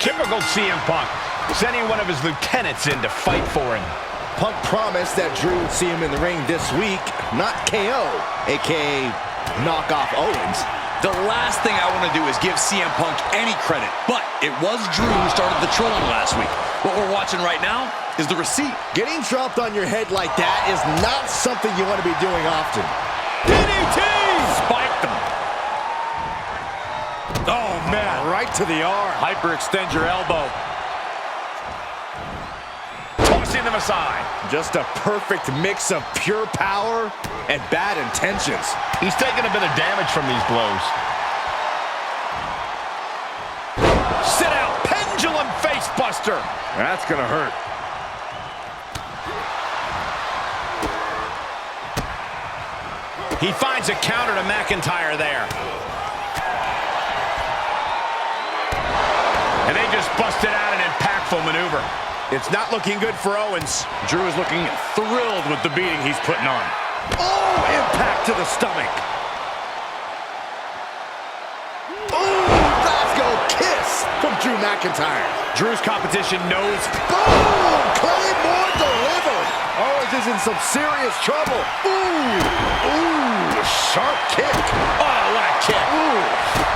Typical CM Punk, sending one of his lieutenants in to fight for him. Punk promised that Drew would see him in the ring this week, not KO, a.k.a. knock off Owens. The last thing I want to do is give CM Punk any credit, but it was Drew who started the trolling last week. What we're watching right now is the receipt. Getting dropped on your head like that is not something you want to be doing often. DDT! Spiked them. Oh, man. Right to the arm. Hyperextend your elbow. Tossing them aside. Just a perfect mix of pure power and bad intentions. He's taking a bit of damage from these blows. Sit out, pendulum face buster. That's gonna hurt. He finds a counter to McIntyre there. And they just busted out an impactful maneuver. It's not looking good for Owens. Drew is looking thrilled with the beating he's putting on. Oh, impact to the stomach. Oh, Glasgow kiss from Drew McIntyre. Drew's competition knows. Boom! Claymore delivered. Owens is in some serious trouble. Ooh, sharp kick. Oh, what a kick. Ooh.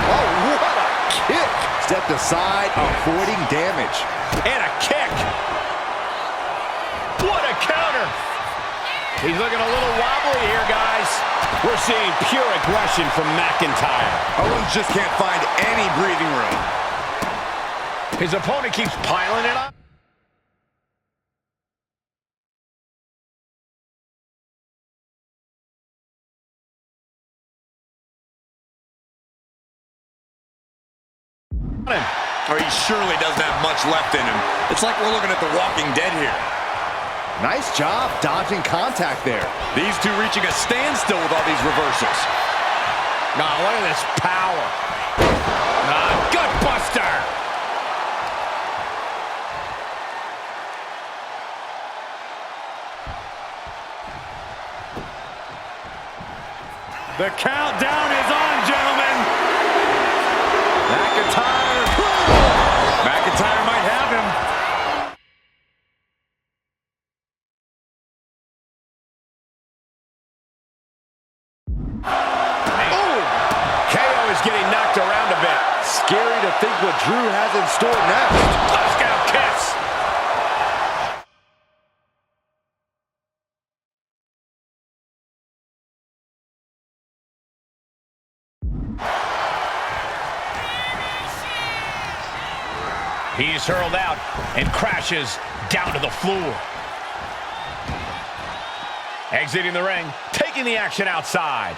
Oh, what a kick. Stepped aside, avoiding damage. And a kick. What a counter. He's looking a little wobbly here, guys. We're seeing pure aggression from McIntyre. Owens just can't find any breathing room. His opponent keeps piling it up. Or he surely doesn't have much left in him. It's like we're looking at The Walking Dead here. Nice job dodging contact there. These two reaching a standstill with all these reversals. Now, look at this power. Gut buster. The countdown is on, gentlemen. McIntyre might have him. Oh! KO is getting knocked around a bit. Scary to think what Drew has in store next. Glasgow kiss. He's hurled out and crashes down to the floor. Exiting the ring, taking the action outside.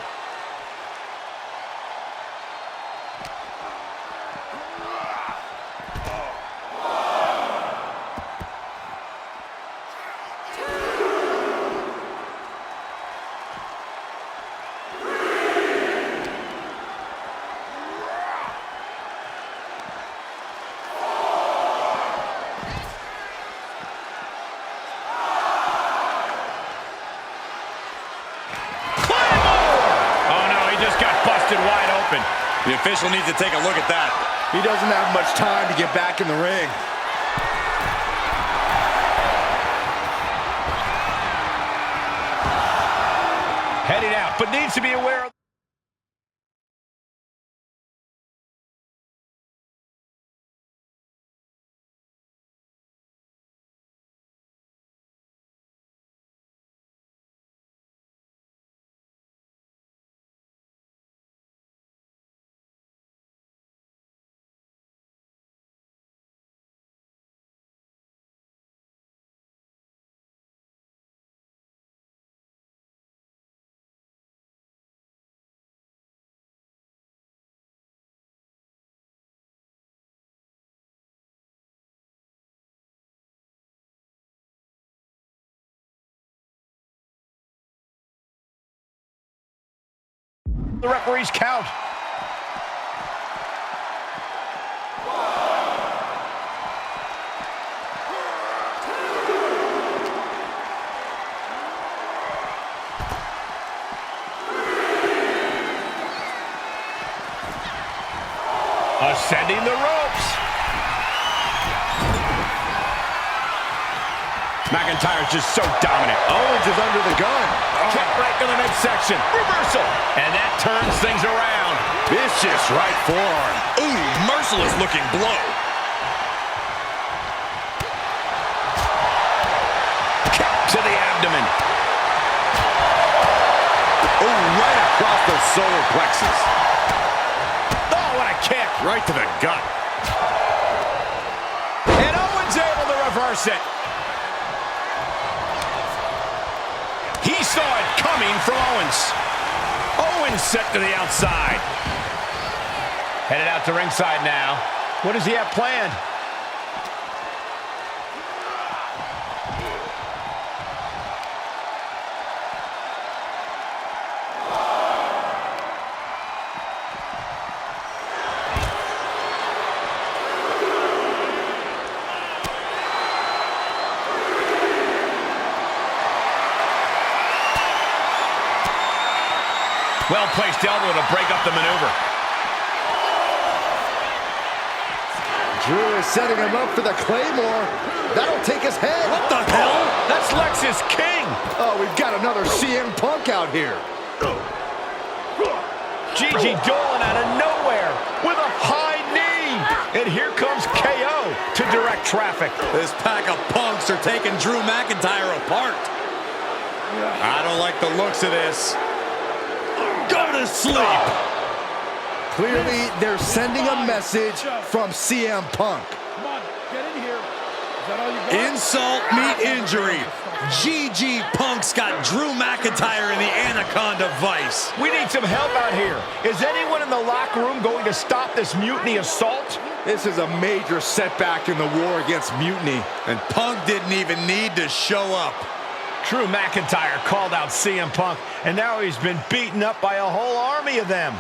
Wide open. The official needs to take a look at that. He doesn't have much time to get back in the ring. Heading out, but needs to be aware of the referee's count. Ascending the ropes. McIntyre's just so dominant. Owens is under the gun. Kick right to the midsection. Reversal. And that turns things around. Vicious right forearm. Ooh, merciless looking blow. Kick to the abdomen. Oh, right across the solar plexus. Oh, what a kick. Right to the gut. And Owens able to reverse it. He saw it coming from Owens. Owens set to the outside. Headed out to ringside now. What does he have planned? Well-placed elbow to break up the maneuver. Drew is setting him up for the Claymore. That'll take his head. What the hell? That's Lexus King. Oh, we've got another CM Punk out here. Gigi Dolan out of nowhere with a high knee. And here comes KO to direct traffic. This pack of punks are taking Drew McIntyre apart. I don't like the looks of this. Go to sleep. Clearly, they're sending a message from CM Punk. Come on, get in here. Is that all you got? Insult meet injury. GG Punk's got Drew McIntyre in the Anaconda Vice. We need some help out here. Is anyone in the locker room going to stop this mutiny assault? This is a major setback in the war against mutiny. And Punk didn't even need to show up. Drew McIntyre called out CM Punk, and now he's been beaten up by a whole army of them.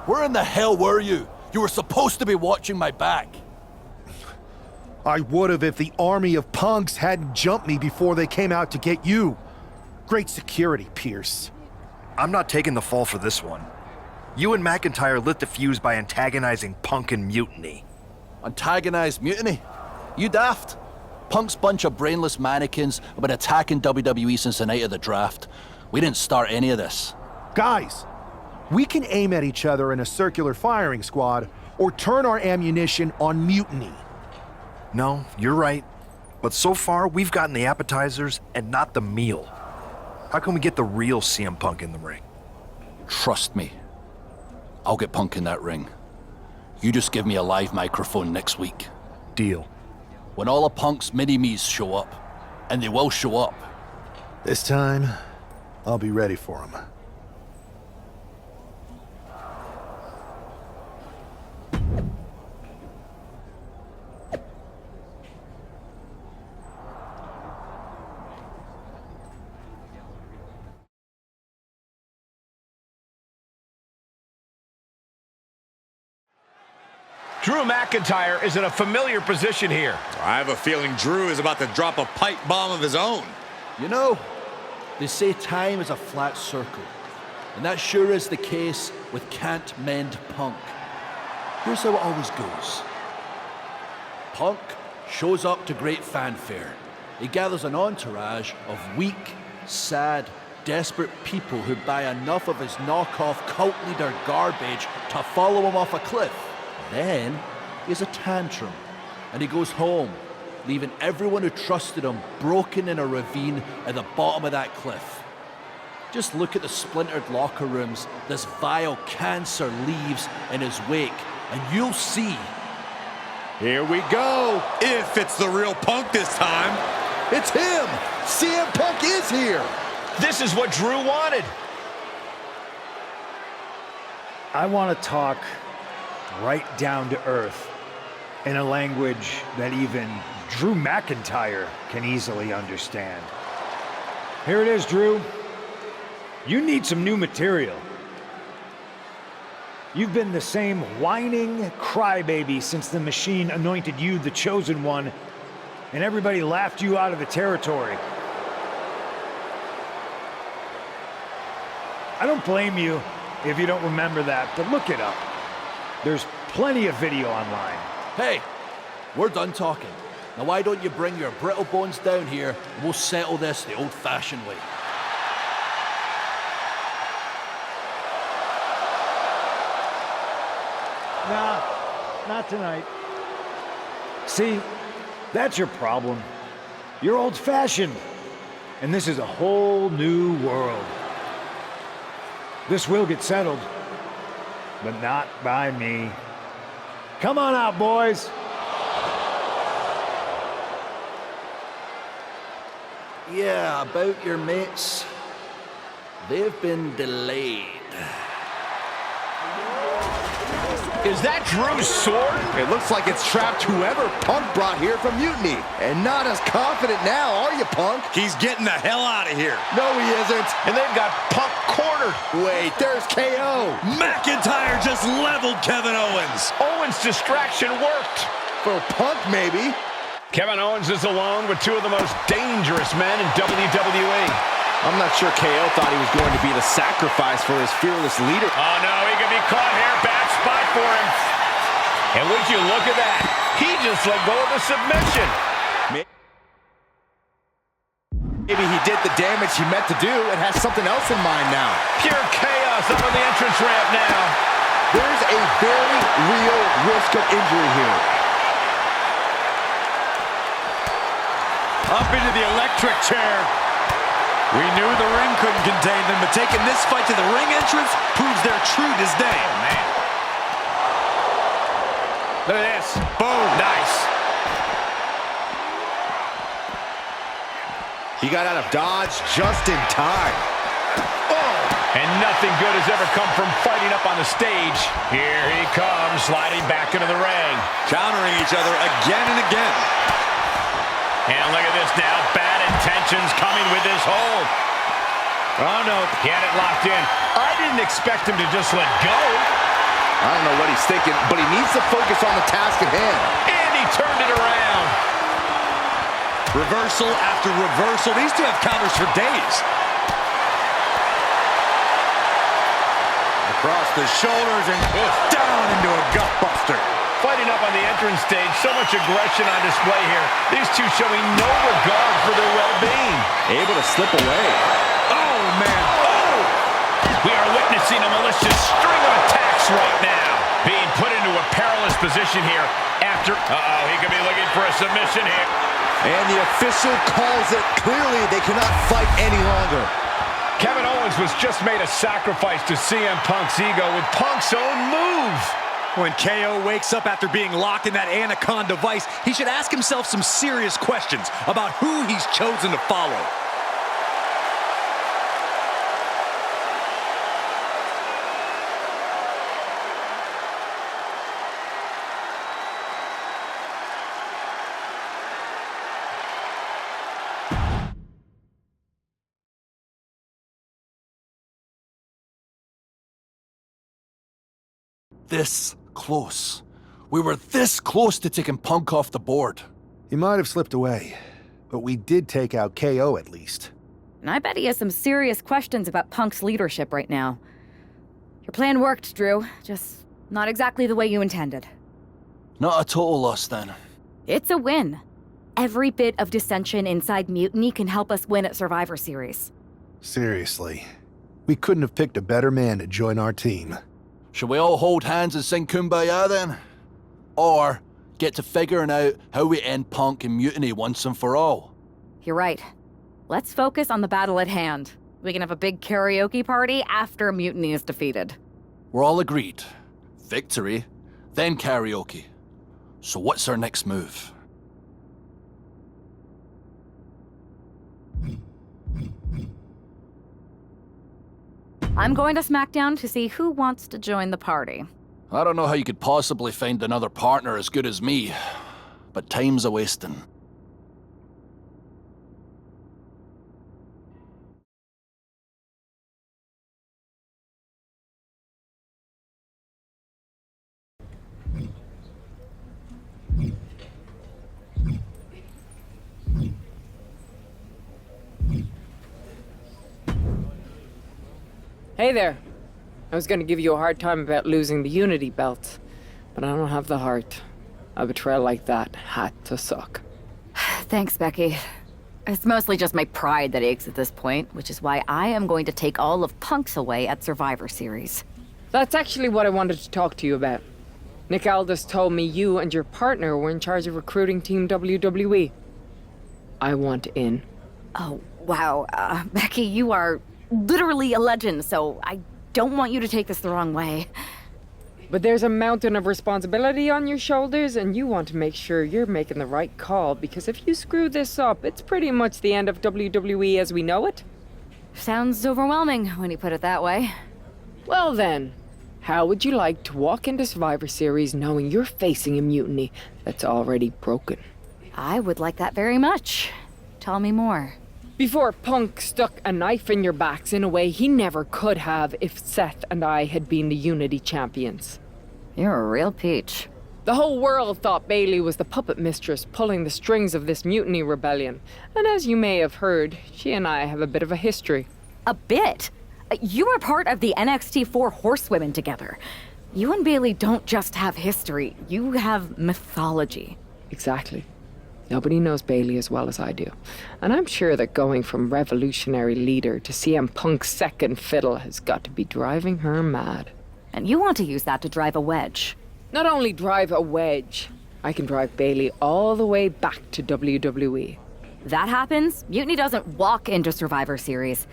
Where in the hell were you? You were supposed to be watching my back. I would have if the army of punks hadn't jumped me before they came out to get you. Great security, Pierce. I'm not taking the fall for this one. You and McIntyre lit the fuse by antagonizing Punk and Mutiny. Antagonized mutiny? You daft? Punk's bunch of brainless mannequins have been attacking WWE since the night of the draft. We didn't start any of this. Guys, we can aim at each other in a circular firing squad or turn our ammunition on Mutiny. No, you're right. But so far, we've gotten the appetizers and not the meal. How can we get the real CM Punk in the ring? Trust me. I'll get Punk in that ring. You just give me a live microphone next week. Deal. When all of Punk's mini-me's show up, and they will show up. This time, I'll be ready for him. Drew McIntyre is in a familiar position here. I have a feeling Drew is about to drop a pipe bomb of his own. You know, they say time is a flat circle. And that sure is the case with Can't Mend Punk. Here's how it always goes. Punk shows up to great fanfare. He gathers an entourage of weak, sad, desperate people who buy enough of his knockoff cult leader garbage to follow him off a cliff. Then he has a tantrum, and he goes home, leaving everyone who trusted him broken in a ravine at the bottom of that cliff. Just look at the splintered locker rooms this vile cancer leaves in his wake, and you'll see. Here we go. If it's the real Punk this time. It's him. CM Punk is here. This is what Drew wanted. I want to talk right down to earth in a language that even Drew McIntyre can easily understand. Here it is, Drew. You need some new material. You've been the same whining crybaby since the machine anointed you the chosen one, and everybody laughed you out of the territory. I don't blame you if you don't remember that, but look it up. There's plenty of video online. Hey, we're done talking. Now why don't you bring your brittle bones down here and we'll settle this the old-fashioned way. Nah, not tonight. See, that's your problem. You're old-fashioned, and this is a whole new world. This will get settled, but not by me. Come on out, boys. Yeah, about your mates. They've been delayed. Is that Drew's sword? It looks like it's trapped whoever Punk brought here from Mutiny. And not as confident now, are you, Punk? He's getting the hell out of here. No, he isn't. And they've got Punk cornered. Wait, there's KO. McIntyre just leveled Kevin Owens. Owens' distraction worked. For Punk, maybe. Kevin Owens is alone with two of the most dangerous men in WWE. I'm not sure KO thought he was going to be the sacrifice for his fearless leader. Oh, no, he could be caught here. Bad spot for him. And would you look at that? He just let go of the submission. Maybe he did the damage he meant to do and has something else in mind now. Pure chaos up on the entrance ramp now. There's a very real risk of injury here. Up into the electric chair. We knew the ring couldn't contain them, but taking this fight to the ring entrance proves their true disdain. Oh, man. Look at this. Boom. Nice. He got out of dodge just in time. Oh. And nothing good has ever come from fighting up on the stage. Here he comes, sliding back into the ring. Countering each other again and again. And look at this now. Bad intentions coming with this hold. Oh, no. He had it locked in. I didn't expect him to just let go. I don't know what he's thinking, but he needs to focus on the task at hand. And he turned it around. Reversal after reversal. These two have counters for days. Across the shoulders and down into a gutbuster. Fighting up on the entrance stage, so much aggression on display here. These two showing no regard for their well-being. Able to slip away. Oh, man. Oh! We are witnessing a malicious string of attacks right now. Being put into a perilous position here after... Uh-oh, he could be looking for a submission here. And the official calls it. Clearly, they cannot fight any longer. Kevin Owens was just made a sacrifice to CM Punk's ego with Punk's own move. When KO wakes up after being locked in that Anaconda vice, he should ask himself some serious questions about who he's chosen to follow. This close. We were this close to taking Punk off the board. He might have slipped away, but we did take out KO at least. And I bet he has some serious questions about Punk's leadership right now. Your plan worked, Drew. Just not exactly the way you intended. Not a total loss, then. It's a win. Every bit of dissension inside Mutiny can help us win at Survivor Series. Seriously. We couldn't have picked a better man to join our team. Shall we all hold hands and sing Kumbaya, then? Or get to figuring out how we end Punk and Mutiny once and for all? You're right. Let's focus on the battle at hand. We can have a big karaoke party after Mutiny is defeated. We're all agreed. Victory, then karaoke. So what's our next move? I'm going to SmackDown to see who wants to join the party. I don't know how you could possibly find another partner as good as me, but time's a-wasting. Hey there. I was going to give you a hard time about losing the Unity belt, but I don't have the heart. A betrayal like that had to suck. Thanks, Becky. It's mostly just my pride that aches at this point, which is why I am going to take all of Punk's away at Survivor Series. That's actually what I wanted to talk to you about. Nick Aldis told me you and your partner were in charge of recruiting Team WWE. I want in. Oh, wow. Becky, you are literally a legend, so I don't want you to take this the wrong way. But there's a mountain of responsibility on your shoulders, and you want to make sure you're making the right call, because if you screw this up, it's pretty much the end of WWE as we know it. Sounds overwhelming when you put it that way. Well then, how would you like to walk into Survivor Series knowing you're facing a mutiny that's already broken? I would like that very much. Tell me more. Before Punk stuck a knife in your backs in a way he never could have if Seth and I had been the Unity champions. You're a real peach. The whole world thought Bayley was the puppet mistress pulling the strings of this mutiny rebellion. And as you may have heard, she and I have a bit of a history. A bit? You were part of the NXT 4 Horsewomen together. You and Bayley don't just have history, you have mythology. Exactly. Nobody knows Bayley as well as I do. And I'm sure that going from revolutionary leader to CM Punk's second fiddle has got to be driving her mad. And you want to use that to drive a wedge. Not only drive a wedge, I can drive Bayley all the way back to WWE. That happens, Mutiny doesn't walk into Survivor Series.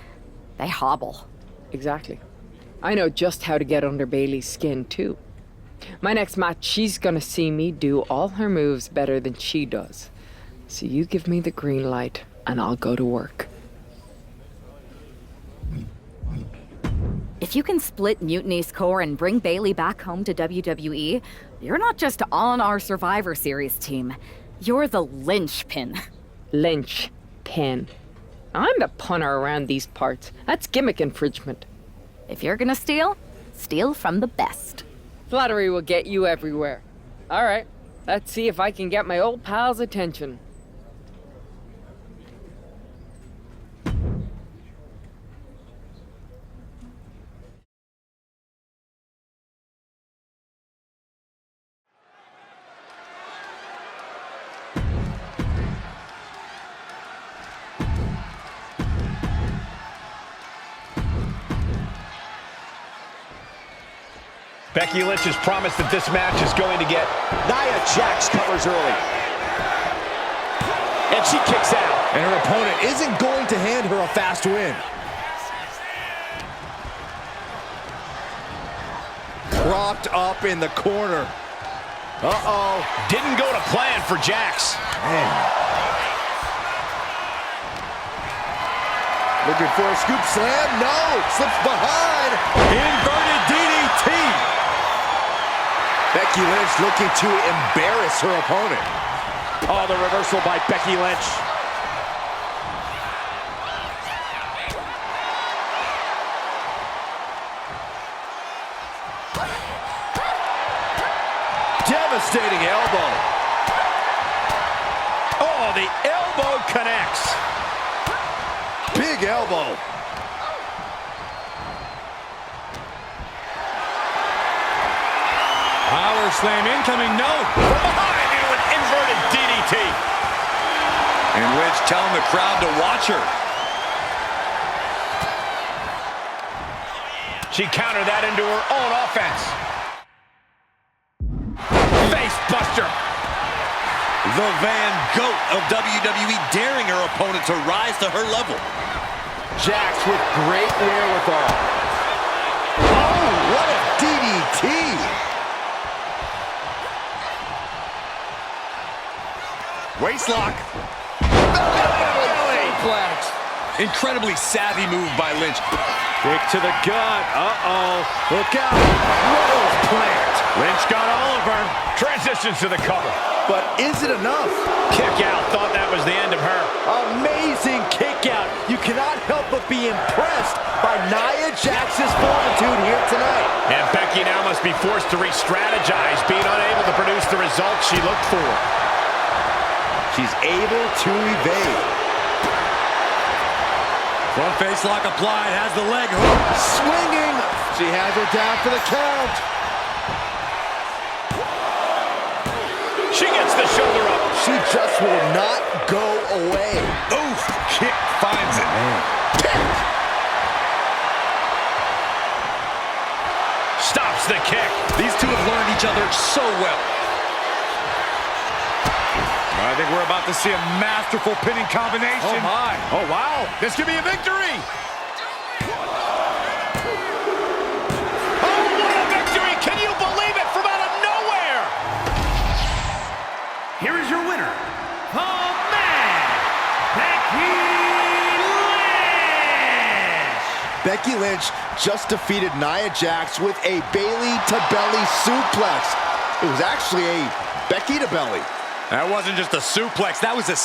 They hobble. Exactly. I know just how to get under Bayley's skin, too. My next match, she's gonna see me do all her moves better than she does. So you give me the green light, and I'll go to work. If you can split Mutiny's core and bring Bayley back home to WWE, you're not just on our Survivor Series team. You're the linchpin. Linchpin. I'm the punter around these parts. That's gimmick infringement. If you're gonna steal, steal from the best. Flattery will get you everywhere. All right, let's see if I can get my old pal's attention. Becky Lynch has promised that this match is going to get... Nia Jax covers early. And she kicks out. And her opponent isn't going to hand her a fast win. Propped up in the corner. Uh-oh. Didn't go to plan for Jax. Man. Looking for a scoop slam. No. Slips behind. Inverted DDT. Becky Lynch looking to embarrass her opponent. Oh, the reversal by Becky Lynch. Devastating elbow. Oh, the elbow connects. Big elbow. Power slam incoming, no. From behind into an inverted DDT. And Lynch telling the crowd to watch her. She countered that into her own offense. Face buster. The Van Goat of WWE daring her opponent to rise to her level. Jax with great wherewithal. Oh, what a DDT. Waistlock. Incredibly savvy move by Lynch. Kick to the gut. Uh-oh. Look out. Rose plant. Lynch got all of her. Transitions to the cover. But is it enough? Kick out. Thought that was the end of her. Amazing kick out. You cannot help but be impressed by Nia Jax's fortitude here tonight. And Becky now must be forced to re-strategize, being unable to produce the results she looked for. She's able to evade. Front face lock applied, has the leg hook. Swinging. She has her down for the count. She gets the shoulder up. She just will not go away. Oof, kick finds it. Kick. Stops the kick. These two have learned each other so well. I think we're about to see a masterful pinning combination. Oh, my. Oh, wow. This could be a victory. Oh, what a victory. Can you believe it? From out of nowhere. Here is your winner, the man, Becky Lynch. Becky Lynch just defeated Nia Jax with a Bayley to belly suplex. It was actually a Becky to belly. That wasn't just a suplex, that was a...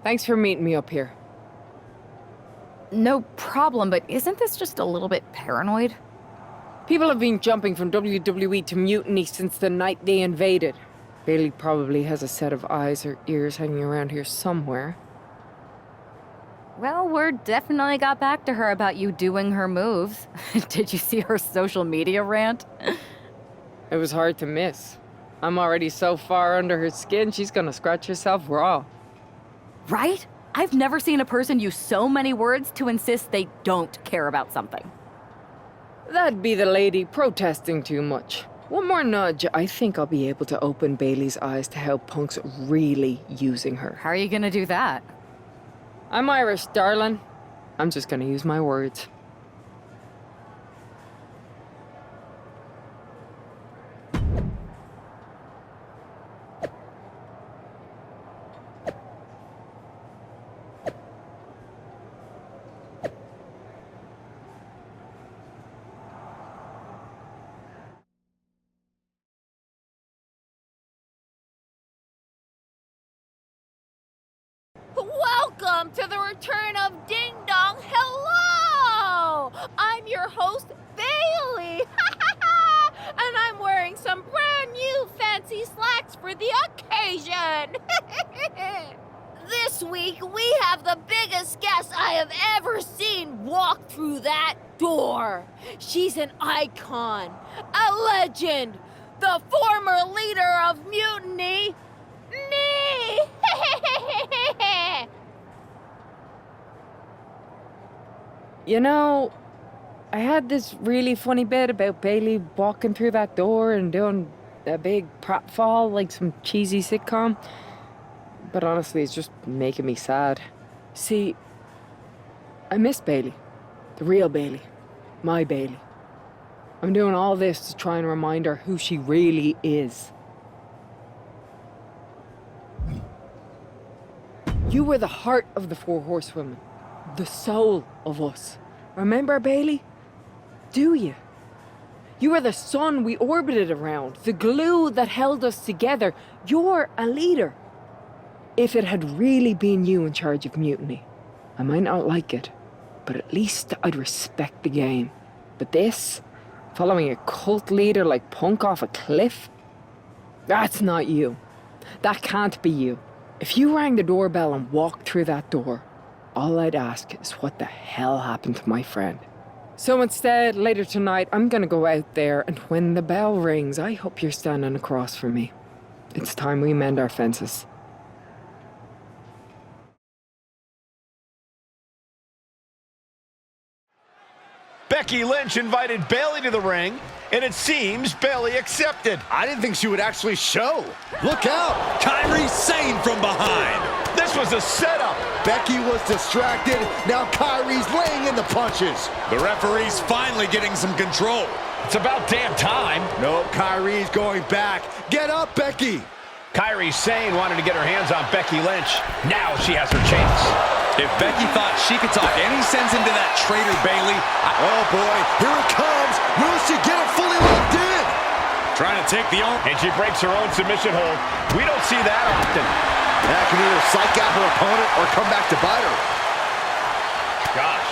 Thanks for meeting me up here. No problem, but isn't this just a little bit paranoid? People have been jumping from WWE to Mutiny since the night they invaded. Bayley probably has a set of eyes or ears hanging around here somewhere. Well, word definitely got back to her about you doing her moves. Did you see her social media rant? It was hard to miss. I'm already so far under her skin, she's gonna scratch herself raw. Right? I've never seen a person use so many words to insist they don't care about something. That'd be the lady protesting too much. One more nudge, I think I'll be able to open Bayley's eyes to how Punk's really using her. How are you gonna do that? I'm Irish, darling. I'm just gonna use my words. Welcome to the return of Ding Dong. Hello! I'm your host, Bayley. And I'm wearing some brand new fancy slacks for the occasion. This week, we have the biggest guest I have ever seen walk through that door. She's an icon, a legend, the former leader of Mutiny, me! You know, I had this really funny bit about Bayley walking through that door and doing a big pratfall like some cheesy sitcom. But honestly, it's just making me sad. See, I miss Bayley. The real Bayley. My Bayley. I'm doing all this to try and remind her who she really is. You were the heart of the Four Horsewomen. The soul of us. Remember, Bayley? Do you? You were the sun we orbited around, the glue that held us together. You're a leader. If it had really been you in charge of Mutiny, I might not like it, but at least I'd respect the game. But this, following a cult leader like Punk off a cliff, that's not you. That can't be you. If you rang the doorbell and walked through that door, all I'd ask is what the hell happened to my friend. So instead, later tonight, I'm gonna go out there, and when the bell rings, I hope you're standing across from me. It's time we mend our fences. Becky Lynch invited Bayley to the ring, and it seems Bayley accepted. I didn't think she would actually show. Look out! Kairi Sane from behind. This was a setup. Becky was distracted. Now Kairi's laying in the punches. The referee's finally getting some control. It's about damn time. No, Kairi's going back. Get up, Becky. Kairi Sane wanted to get her hands on Becky Lynch. Now she has her chance. If Becky thought she could talk any sense into that traitor Bayley, Oh boy, here it comes. Will she get it fully locked in? Trying to take the arm. And she breaks her own submission hold. We don't see that often. That can either psych out her opponent or come back to bite her. Gosh.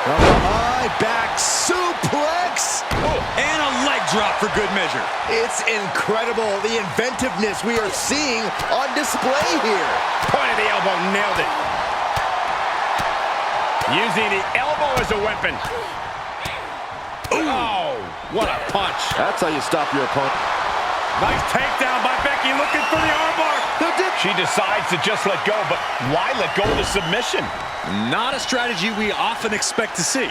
From behind, back suplex. Oh, and a leg drop for good measure. It's incredible, the inventiveness we are seeing on display here. Point of the elbow, nailed it. Using the elbow as a weapon. Oh, what a punch. That's how you stop your opponent. Nice takedown by Becky, looking for the armbar. She decides to just let go, but why let go of the submission? Not a strategy we often expect to see.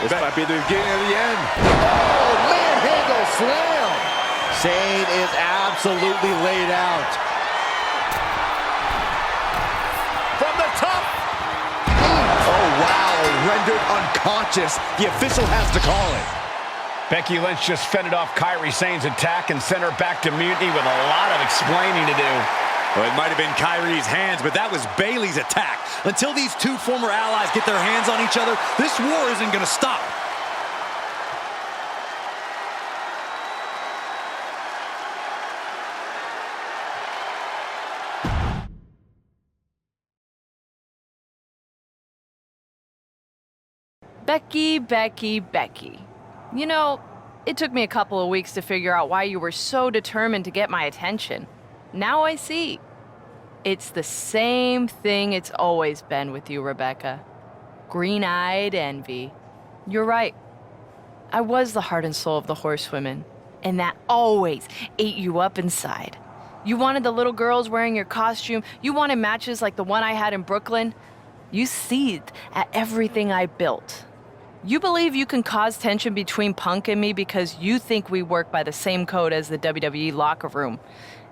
This might be the beginning of the end. Oh, manhandle slam. Sane is absolutely laid out. From the top. Oh, wow, rendered unconscious. The official has to call it. Becky Lynch just fended off Kairi Sane's attack and sent her back to mutiny with a lot of explaining to do. Well, it might have been Kairi's hands, but that was Bayley's attack. Until these two former allies get their hands on each other, this war isn't going to stop. Becky, Becky, Becky. You know, it took me a couple of weeks to figure out why you were so determined to get my attention. Now I see. It's the same thing it's always been with you, Rebecca. Green-eyed envy. You're right. I was the heart and soul of the Horsewomen, and that always ate you up inside. You wanted the little girls wearing your costume. You wanted matches like the one I had in Brooklyn. You seethed at everything I built. You believe you can cause tension between Punk and me because you think we work by the same code as the WWE locker room.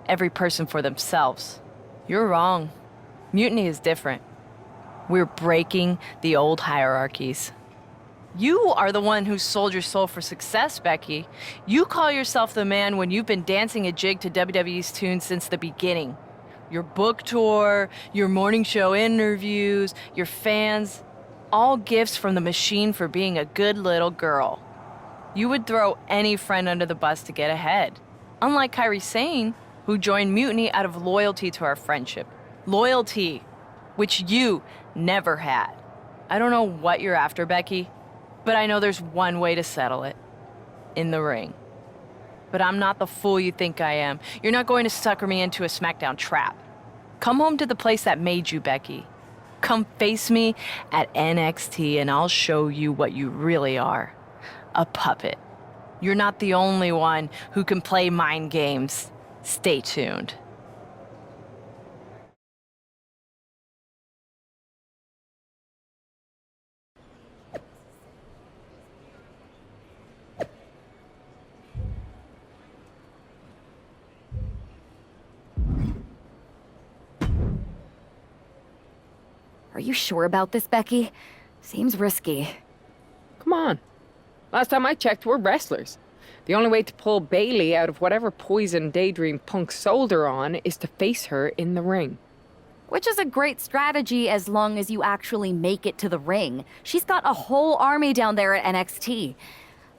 Every person for themselves. You're wrong. Mutiny is different. We're breaking the old hierarchies. You are the one who sold your soul for success, Becky. You call yourself the man when you've been dancing a jig to WWE's tune since the beginning. Your book tour, your morning show interviews, your fans, all gifts from the machine for being a good little girl. You would throw any friend under the bus to get ahead. Unlike Kairi Sane, who joined Mutiny out of loyalty to our friendship. Loyalty, which you never had. I don't know what you're after, Becky, but I know there's one way to settle it. In the ring. But I'm not the fool you think I am. You're not going to sucker me into a SmackDown trap. Come home to the place that made you, Becky. Come face me at NXT and I'll show you what you really are. A puppet. You're not the only one who can play mind games. Stay tuned. Are you sure about this, Becky? Seems risky. Come on. Last time I checked, we're wrestlers. The only way to pull Bayley out of whatever poison daydream Punk sold her on is to face her in the ring. Which is a great strategy as long as you actually make it to the ring. She's got a whole army down there at NXT.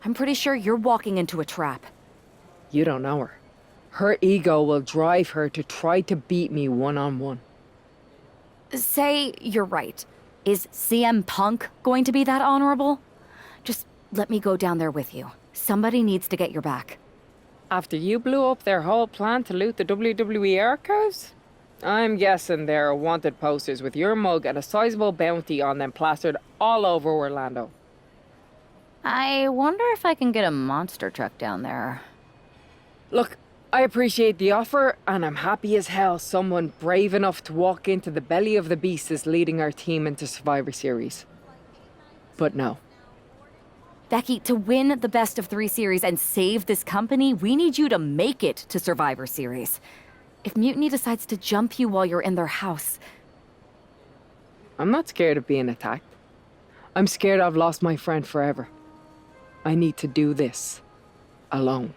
I'm pretty sure you're walking into a trap. You don't know her. Her ego will drive her to try to beat me one-on-one. Say you're right. Is CM Punk going to be that honorable? Just let me go down there with you. Somebody needs to get your back. After you blew up their whole plan to loot the WWE archives? I'm guessing there are wanted posters with your mug and a sizable bounty on them plastered all over Orlando. I wonder if I can get a monster truck down there. Look, I appreciate the offer, and I'm happy as hell someone brave enough to walk into the belly of the beast is leading our team into Survivor Series. But no. Becky, to win the best of 3 series and save this company, we need you to make it to Survivor Series. If Mutiny decides to jump you while you're in their house... I'm not scared of being attacked. I'm scared I've lost my friend forever. I need to do this alone.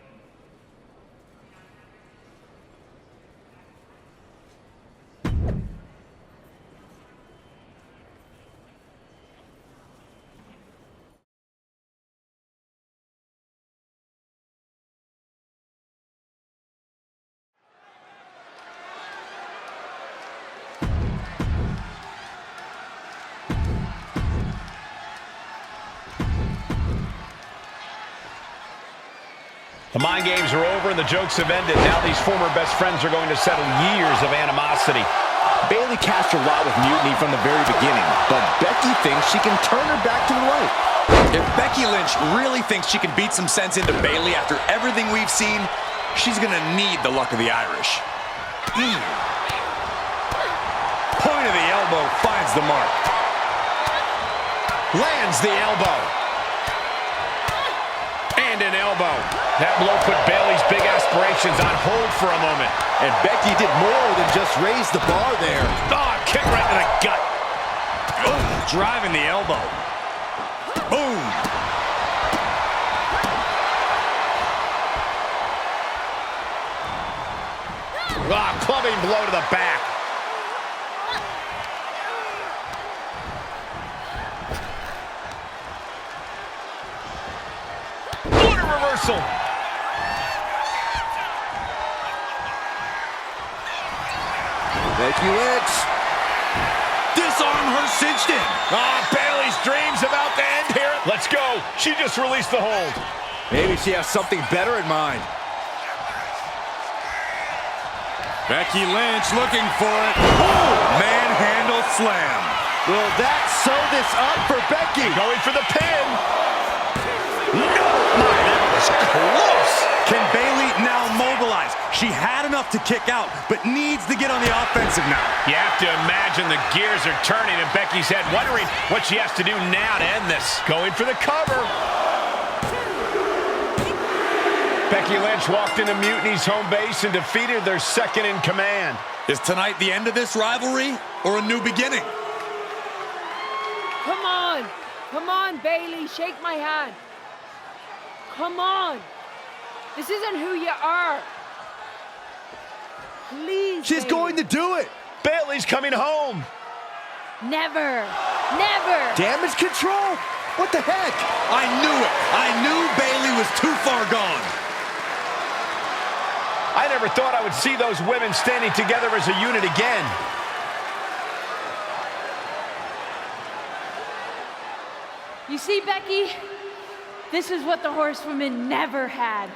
The mind games are over and the jokes have ended. Now these former best friends are going to settle years of animosity. Bayley cast her lot with Mutiny from the very beginning, but Becky thinks she can turn her back to the light. If Becky Lynch really thinks she can beat some sense into Bayley after everything we've seen, she's gonna need the luck of the Irish. Point of the elbow finds the mark. Lands the elbow. And an elbow. That blow put Bayley's big aspirations on hold for a moment. And Becky did more than just raise the bar there. Oh, kick right to the gut. Oh, driving the elbow. Boom. Clubbing blow to the back. What a reversal. Becky Lynch. Disarm her cinched in. Bayley's dreams about to end here. Let's go. She just released the hold. Maybe she has something better in mind. Becky Lynch looking for it. Oh, manhandle slam. Will that sew this up for Becky? Going for the pin. No, that was close. Can Bayley now mobilize? She had enough to kick out, but needs to get on the offensive now. You have to imagine the gears are turning in Becky's head, wondering what she has to do now to end this. Going for the cover. Becky Lynch walked into Mutiny's home base and defeated their second in command. Is tonight the end of this rivalry or a new beginning? Come on. Come on, Bayley. Shake my hand. Come on. This isn't who you are. Please, She's going to do it. Bayley's coming home. Never. Never. Damage control? What the heck? I knew it. I knew Bayley was too far gone. I never thought I would see those women standing together as a unit again. You see, Becky? This is what the horsewomen never had.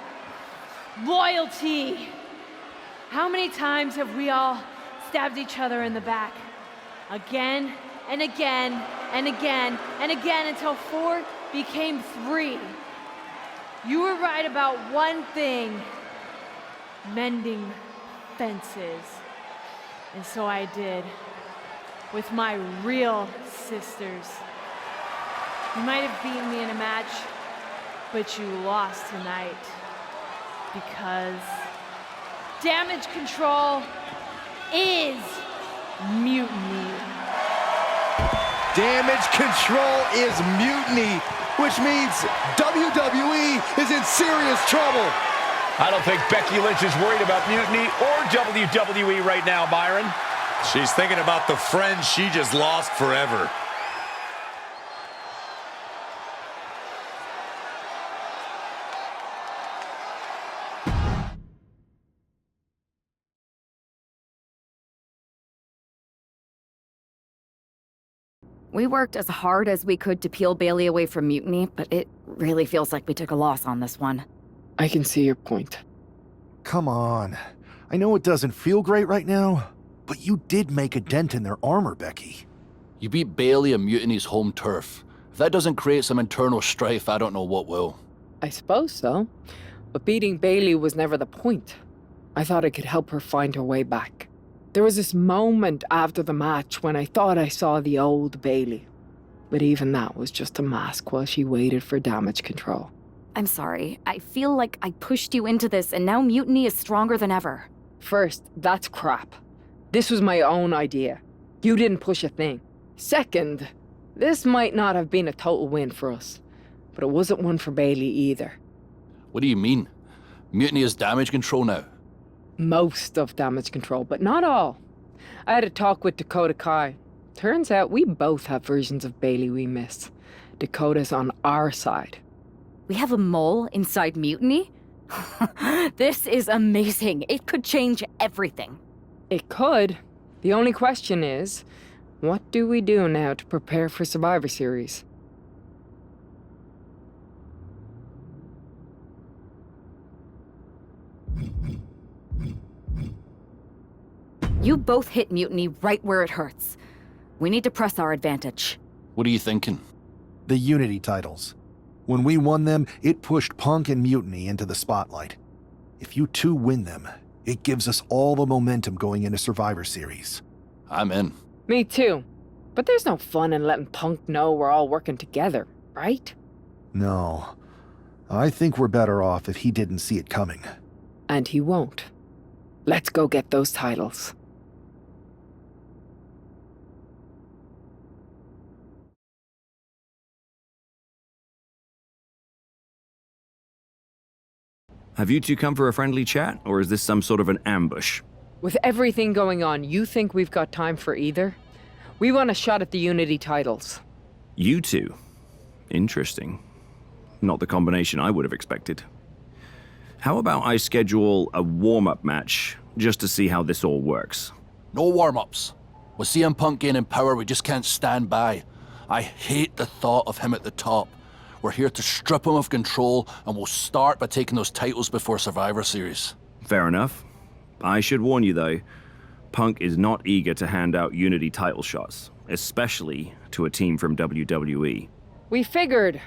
Loyalty. How many times have we all stabbed each other in the back? Again and again and again and again until 4 became 3. You were right about one thing. Mending fences. And so I did. With my real sisters. You might have beaten me in a match, but you lost tonight. Because damage control is mutiny. Damage control is mutiny, which means WWE is in serious trouble. I don't think Becky Lynch is worried about mutiny or WWE right now, Byron. She's thinking about the friend she just lost forever. We worked as hard as we could to peel Bayley away from mutiny, but it really feels like we took a loss on this one. I can see your point. Come on. I know it doesn't feel great right now, but you did make a dent in their armor, Becky. You beat Bayley on Mutiny's home turf. If that doesn't create some internal strife, I don't know what will. I suppose so. But beating Bayley was never the point. I thought I could help her find her way back. There was this moment after the match when I thought I saw the old Bayley. But even that was just a mask while she waited for damage control. I'm sorry. I feel like I pushed you into this and now mutiny is stronger than ever. First, that's crap. This was my own idea. You didn't push a thing. Second, this might not have been a total win for us. But it wasn't one for Bayley either. What do you mean? Mutiny has damage control now? Most of damage control, but not all. I had a talk with Dakota Kai. Turns out we both have versions of Bayley we miss. Dakota's on our side. We have a mole inside mutiny? This is amazing. It could change everything. It could. The only question is, what do we do now to prepare for Survivor Series? You both hit Mutiny right where it hurts. We need to press our advantage. What are you thinking? The Unity titles. When we won them, it pushed Punk and Mutiny into the spotlight. If you two win them, it gives us all the momentum going into Survivor Series. I'm in. Me too. But there's no fun in letting Punk know we're all working together, right? No. I think we're better off if he didn't see it coming. And he won't. Let's go get those titles. Have you two come for a friendly chat, or is this some sort of an ambush? With everything going on, you think we've got time for either? We want a shot at the Unity titles. You two? Interesting. Not the combination I would have expected. How about I schedule a warm-up match, just to see how this all works? No warm-ups. With CM Punk gaining power, we just can't stand by. I hate the thought of him at the top. We're here to strip him of control, and we'll start by taking those titles before Survivor Series. Fair enough. I should warn you, though, Punk is not eager to hand out Unity title shots, especially to a team from WWE. We figured.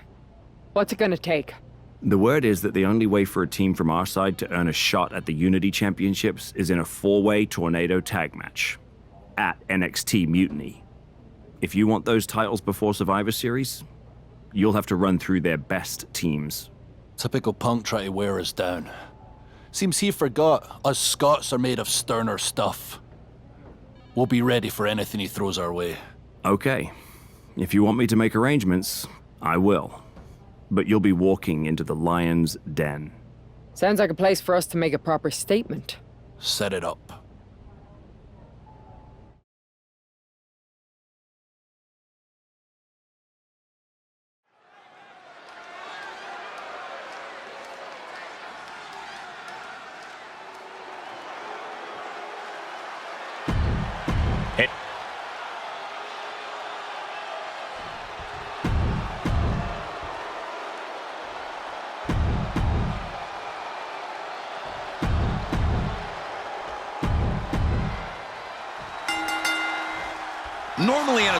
What's it gonna take? The word is that the only way for a team from our side to earn a shot at the Unity Championships is in a 4-way Tornado tag match at NXT Mutiny. If you want those titles before Survivor Series, you'll have to run through their best teams. Typical Punk try to wear us down. Seems he forgot us Scots are made of sterner stuff. We'll be ready for anything he throws our way. Okay. If you want me to make arrangements, I will. But you'll be walking into the lion's den. Sounds like a place for us to make a proper statement. Set it up. Normally in a